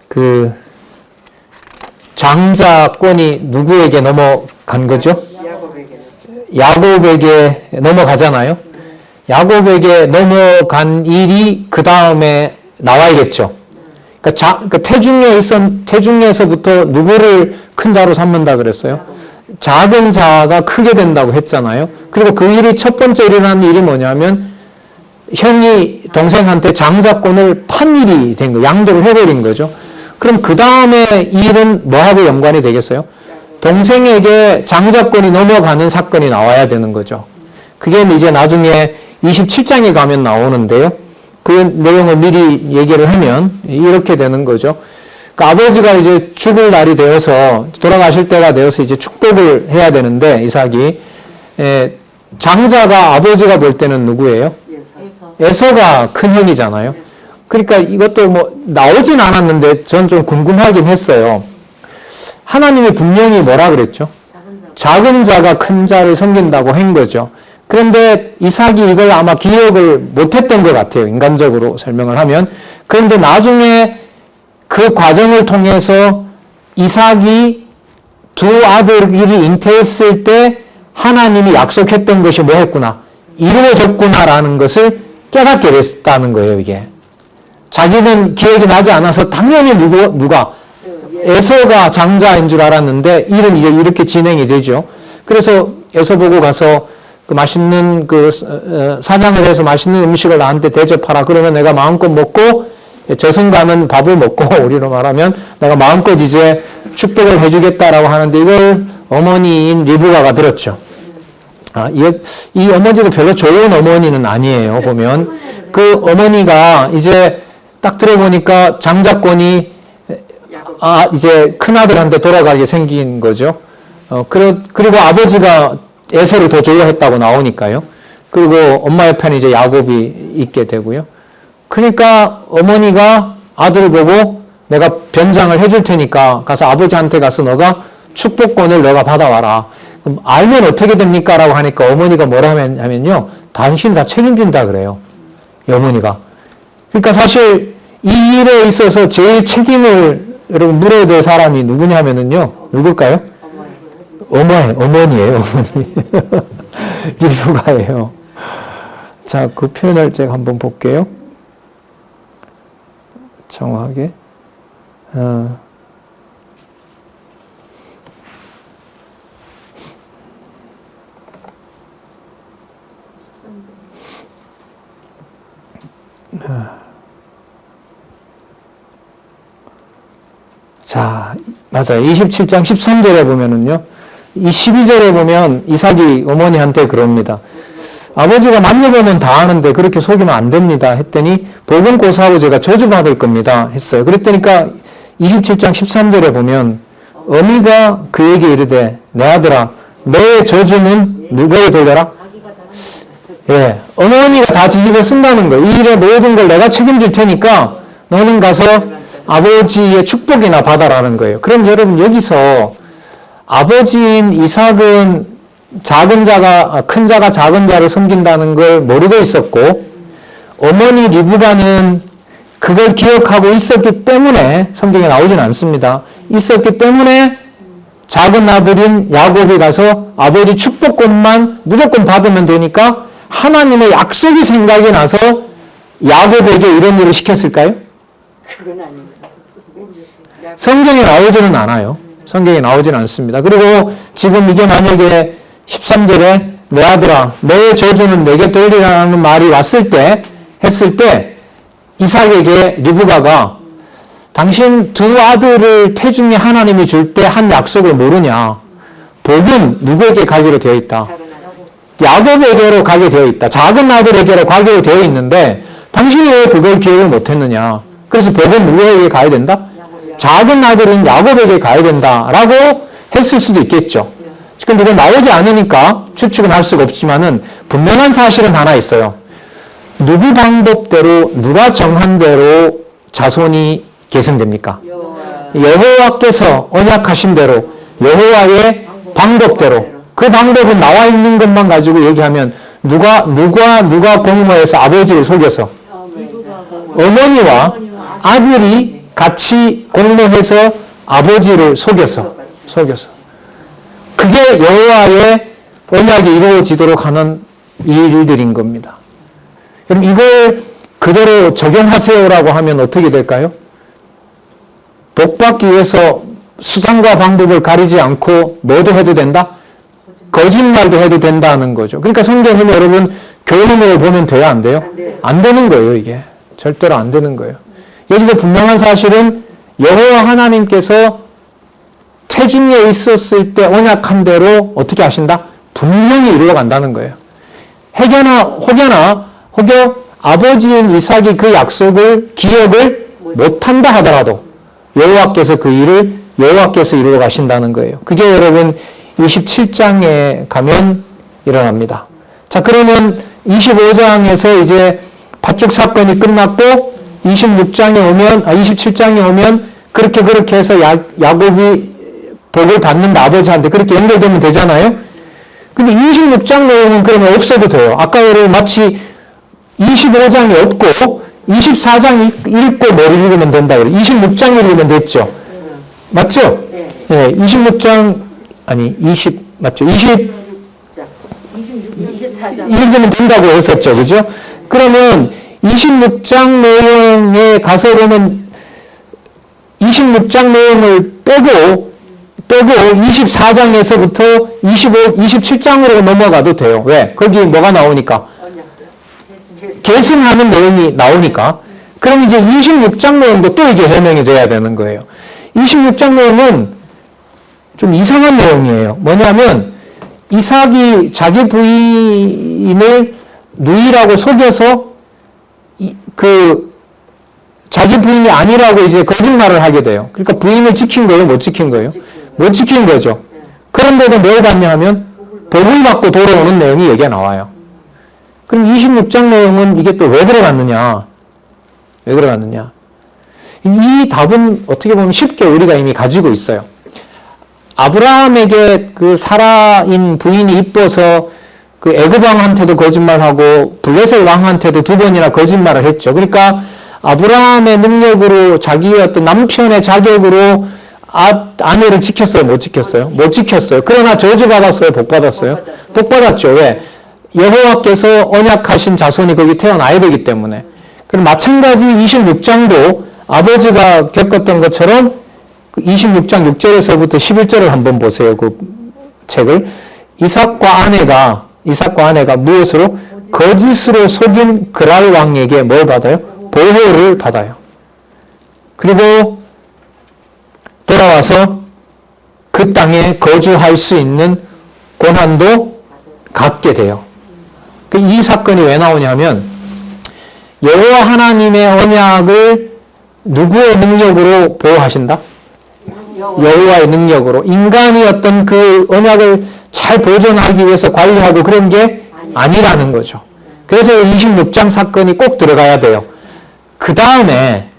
그 장자권이 누구에게 넘어간 거죠? 야곱에게 넘어가잖아요. 야곱에게 넘어간 일이 그 다음에 나와야겠죠. 그러니까 태중에서부터 누구를 큰 자로 삼는다 그랬어요? 작은 자가 크게 된다고 했잖아요. 그리고 그 일이 첫 번째 일어난 일이 뭐냐면 형이 동생한테 장자권을 판 일이 된 거예요. 양도를 해버린 거죠. 그럼 그 다음에 일은 뭐하고 연관이 되겠어요? 동생에게 장자권이 넘어가는 사건이 나와야 되는 거죠. 그게 이제 나중에 27장에 가면 나오는데요. 그 내용을 미리 얘기를 하면 이렇게 되는 거죠. 그러니까 아버지가 이제 죽을 날이 되어서 돌아가실 때가 되어서 이제 축복을 해야 되는데 이삭이 장자가 아버지가 볼 때는 누구예요? 에서가 큰 형이잖아요. 그러니까 이것도 뭐 나오진 않았는데 전 좀 궁금하긴 했어요. 하나님이 분명히 뭐라 그랬죠? 작은 자가 큰 자를 섬긴다고 한 거죠. 그런데 이삭이 이걸 아마 기억을 못했던 것 같아요. 인간적으로 설명을 하면. 그런데 나중에 그 과정을 통해서 이삭이 두 아들끼리 잉태했을 때 하나님이 약속했던 것이 뭐였구나. 이루어졌구나라는 것을 깨닫게 됐다는 거예요. 이게. 자기는 기억이 나지 않아서 당연히 누가? 에서가 장자인 줄 알았는데 일은 이제 이렇게 진행이 되죠. 그래서 에서 보고 가서 그 맛있는 사냥을 해서 맛있는 음식을 나한테 대접하라. 그러면 내가 마음껏 먹고 저승가는 밥을 먹고 우리로 말하면 내가 마음껏 이제 축복을 해주겠다라고 하는데 이걸 어머니인 리브가가 들었죠. 이 어머니도 별로 좋은 어머니는 아니에요. 보면 그 어머니가 이제 딱 들어보니까 장자권이 이제 큰아들한테 돌아가게 생긴 거죠. 그리고 아버지가 에서를 더 좋아했다고 나오니까요. 그리고 엄마의 편에 이제 야곱이 있게 되고요. 그러니까 어머니가 아들을 보고 내가 변장을 해줄 테니까 가서 아버지한테 가서 너가 축복권을 너가 받아와라. 그럼 알면 어떻게 됩니까? 라고 하니까 어머니가 뭐라 하면요. 당신 다 책임진다 그래요. 이 어머니가. 그러니까 사실 이 일에 있어서 제일 책임을 여러분 물어야 될 사람이 누구냐면은요. 누굴까요? 어머니예요. 어머니. 리브가예요. 자, 그 표현을 제가 한번 볼게요. 정확하게. 자, 맞아요. 27장 13절에 보면은요. 이 12절에 보면 이삭이 어머니한테 그럽니다. 아버지가 만져보면 다 아는데 그렇게 속이면 안 됩니다. 했더니 복은 고사하고 제가 저주받을 겁니다. 했어요. 그랬더니까 27장 13절에 보면 어미가 그에게 이르되 내 아들아 너의 저주는 누구에게 돌려라? 예, 어머니가 다 뒤집어 쓴다는 거예요. 이 일의 모든 걸 내가 책임질 테니까 너는 가서 아버지의 축복이나 받아라는 거예요. 그럼 여러분 여기서 아버지인 이삭은 큰 자가 작은 자를 섬긴다는 걸 모르고 있었고 어머니 리브가는 그걸 기억하고 있었기 때문에 성경에 나오진 않습니다. 있었기 때문에 작은 아들인 야곱이 가서 아버지 축복권만 무조건 받으면 되니까 하나님의 약속이 생각이 나서 야곱에게 이런 일을 시켰을까요? 그건 아닙니다. 성경에 나오지는 않아요. 성경에 나오진 않습니다. 그리고 지금 이게 만약에 13절에 내 아들아 너의 저주는 내게 돌리라는 말이 했을 때 이삭에게 리브가가 당신 두 아들을 태중에 하나님이 줄 때 한 약속을 모르냐. 복은 누구에게 가기로 되어 있다. 야곱에게로 가게 되어 있다. 작은 아들에게로 가게 되어 있는데 당신이 왜 그걸 기억을 못했느냐. 그래서 복은 누구에게 가야 된다? 작은 아들인 야곱에게 가야 된다라고 했을 수도 있겠죠. 근데 이건 나오지 않으니까 추측은 할 수가 없지만은 분명한 사실은 하나 있어요. 누구 방법대로 누가 정한 대로 자손이 계승됩니까? 여호와께서 언약하신 대로 여호와의 방법대로 그 방법은 나와 있는 것만 가지고 얘기하면 누가 공모해서 아버지를 속여서 어머니와 아들이 같이 공모해서 아버지를 속여서 그게 여호와의 언약이 이루어지도록 하는 일들인 겁니다. 그럼 이걸 그대로 적용하세요라고 하면 어떻게 될까요? 복받기 위해서 수단과 방법을 가리지 않고 뭐도 해도 된다? 거짓말도 해도 된다는 거죠. 그러니까 성경은 여러분 교훈으로 보면 돼요, 안 돼요? 안 되는 거예요, 이게. 절대로 안 되는 거예요. 여기서 분명한 사실은 여호와 하나님께서 태중에 있었을 때 언약한 대로 어떻게 하신다? 분명히 이루어간다는 거예요. 혹여 아버지인 이삭이 그 약속을 기억을 못한다 하더라도 여호와께서 그 일을 여호와께서 이루어 가신다는 거예요. 그게 여러분 27장에 가면 일어납니다. 자, 그러면 25장에서 이제 팥죽 사건이 끝났고 27장에 오면 그렇게 해서 야곱이 복을 받는다 아버지한테 그렇게 연결되면 되잖아요. 근데 26장 내용은 그러면 없어도 돼요. 아까 여러분 마치 25장이 없고 24장 읽고 뭘 읽으면 된다 그래요. 26장 읽으면 됐죠. 맞죠? 네. 26장 아니 20 맞죠? 24장 읽으면 된다고 했었죠. 그죠? 그러면 26장 내용에 가서 보면 26장 내용을 빼고 24장에서부터 27장으로 넘어가도 돼요. 왜? 거기 뭐가 나오니까? 계승하는 내용이 나오니까. 그럼 이제 26장 내용도 또 이게 해명이 돼야 되는 거예요. 26장 내용은 좀 이상한 내용이에요. 뭐냐면 이삭이 자기 부인을 누이라고 속여서 자기 부인이 아니라고 이제 거짓말을 하게 돼요. 그러니까 부인을 지킨 거예요? 못 지킨 거예요? 못 지킨 거죠. 그런데도 뭘 받냐 하면 복을 받고 돌아오는 내용이 여기에 나와요. 그럼 26장 내용은 이게 또 왜 들어갔느냐? 이 답은 어떻게 보면 쉽게 우리가 이미 가지고 있어요. 아브라함에게 그 사라인 부인이 이뻐서 그 애굽 왕한테도 거짓말하고 블레셋 왕한테도 2번이나 거짓말을 했죠. 그러니까 아브라함의 능력으로 자기의 어떤 남편의 자격으로 아내를 지켰어요? 못 지켰어요? 못 지켰어요. 그러나 저주받았어요? 복 받았어요? 복 받았죠. 왜? 여호와께서 언약하신 자손이 거기 태어나야 되기 때문에. 그럼 마찬가지 26장도 아버지가 겪었던 것처럼 26장 6절에서부터 11절을 한번 보세요. 그 책을. 이삭과 아내가 무엇으로? 거짓으로 속인 그랄 왕에게 뭘 받아요? 보호를 받아요. 그리고 돌아와서 그 땅에 거주할 수 있는 권한도 갖게 돼요. 이 사건이 왜 나오냐면 여호와 하나님의 언약을 누구의 능력으로 보호하신다? 여호와의 능력으로. 인간이 어떤 그 언약을 잘 보존하기 위해서 관리하고 그런 게 아니라는 거죠. 그래서 26장 사건이 꼭 들어가야 돼요. 그 다음에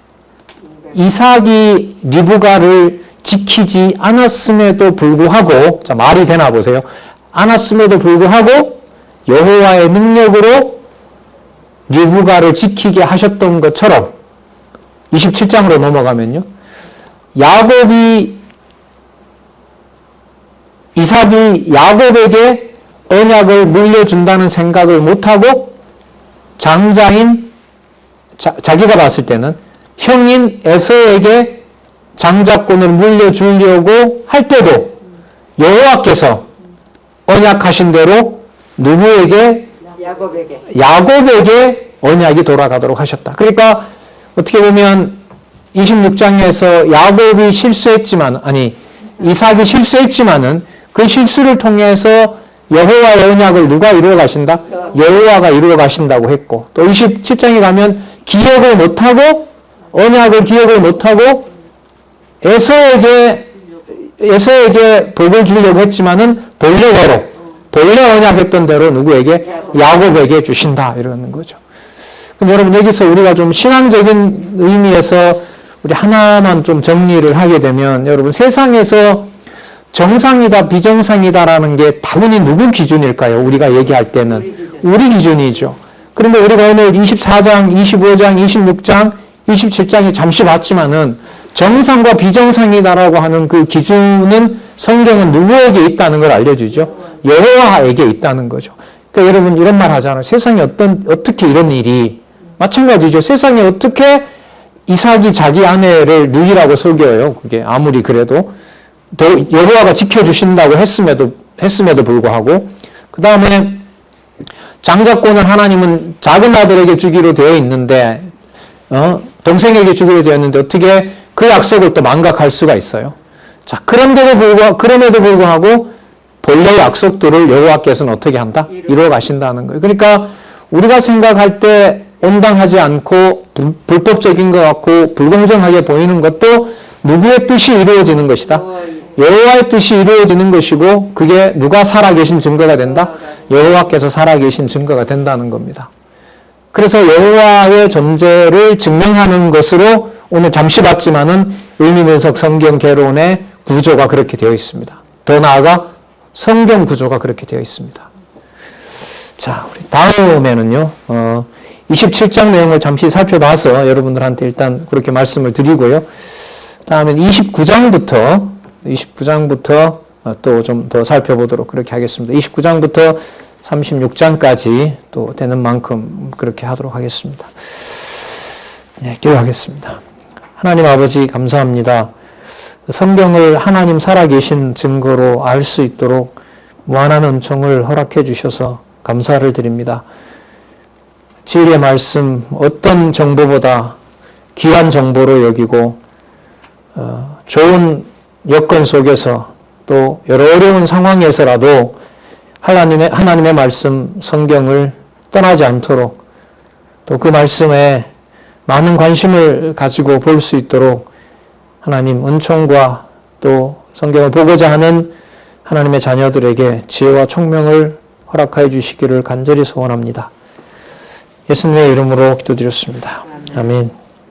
이삭이 리브가를 지키지 않았음에도 불구하고, 자, 말이 되나 보세요. 않았음에도 불구하고 여호와의 능력으로 리브가를 지키게 하셨던 것처럼 27장으로 넘어가면요. 이삭이 야곱에게 언약을 물려준다는 생각을 못하고 장자인 자기가 봤을 때는 형인 에서에게 장자권을 물려주려고 할 때도 여호와께서 언약하신 대로 누구에게? 야곱에게 언약이 돌아가도록 하셨다. 그러니까 어떻게 보면 26장에서 이삭이 실수했지만은 그 실수를 통해서 여호와의 언약을 누가 이루어 가신다? 여호와가 이루어 가신다고 했고, 또 27장에 가면 기억을 못하고, 언약을 기억을 못하고, 에서에게 복을 주려고 했지만은 본래 언약했던 대로 누구에게? 야곱에게 주신다 이러는 거죠. 그럼 여러분 여기서 우리가 좀 신앙적인 의미에서 우리 하나만 좀 정리를 하게 되면, 여러분 세상에서 정상이다 비정상이다라는 게 다분히 누구 기준일까요? 우리가 얘기할 때는 우리 기준이죠. 그런데 우리가 오늘 24장, 25장, 26장, 27장에 잠시 봤지만은 정상과 비정상이다라고 하는 그 기준은 성경은 누구에게 있다는 걸 알려주죠. 여호와에게 있다는 거죠. 그러니까 여러분 이런 말 하잖아요. 세상에 어떻게 이런 일이, 마찬가지죠. 세상에 어떻게 이삭이 자기 아내를 누이라고 속여요. 그게 아무리 그래도 더 여호와가 지켜주신다고 했음에도 불구하고, 그 다음에 장자권을 하나님은 작은 아들에게 주기로 되어 있는데, 동생에게 주기로 되어 있는데 어떻게 그 약속을 또 망각할 수가 있어요. 자, 그럼에도 불구하고 본래 약속들을 여호와께서는 어떻게 한다? 이루어 가신다는 거예요. 그러니까 우리가 생각할 때 온당하지 않고 불법적인 것 같고 불공정하게 보이는 것도 누구의 뜻이 이루어지는 것이다? 여호와의 뜻이 이루어지는 것이고, 그게 누가 살아계신 증거가 된다? 여호와께서 살아계신 증거가 된다는 겁니다. 그래서 여호와의 존재를 증명하는 것으로 오늘 잠시 봤지만은 의미분석 성경 개론의 구조가 그렇게 되어 있습니다. 더 나아가 성경 구조가 그렇게 되어 있습니다. 자, 우리 다음에는요, 27장 내용을 잠시 살펴봐서 여러분들한테 일단 그렇게 말씀을 드리고요. 다음엔 29장부터 또 좀 더 살펴보도록 그렇게 하겠습니다. 29장부터 36장까지 또 되는 만큼 그렇게 하도록 하겠습니다. 네, 기도하겠습니다. 하나님 아버지 감사합니다. 성경을 하나님 살아계신 증거로 알 수 있도록 무한한 은총을 허락해 주셔서 감사를 드립니다. 진리의 말씀 어떤 정보보다 귀한 정보로 여기고, 좋은 여건 속에서 또 여러 어려운 상황에서라도 하나님의 말씀 성경을 떠나지 않도록, 또 그 말씀에 많은 관심을 가지고 볼 수 있도록 하나님 은총과 또 성경을 보고자 하는 하나님의 자녀들에게 지혜와 총명을 허락하여 주시기를 간절히 소원합니다. 예수님의 이름으로 기도드렸습니다. 아멘.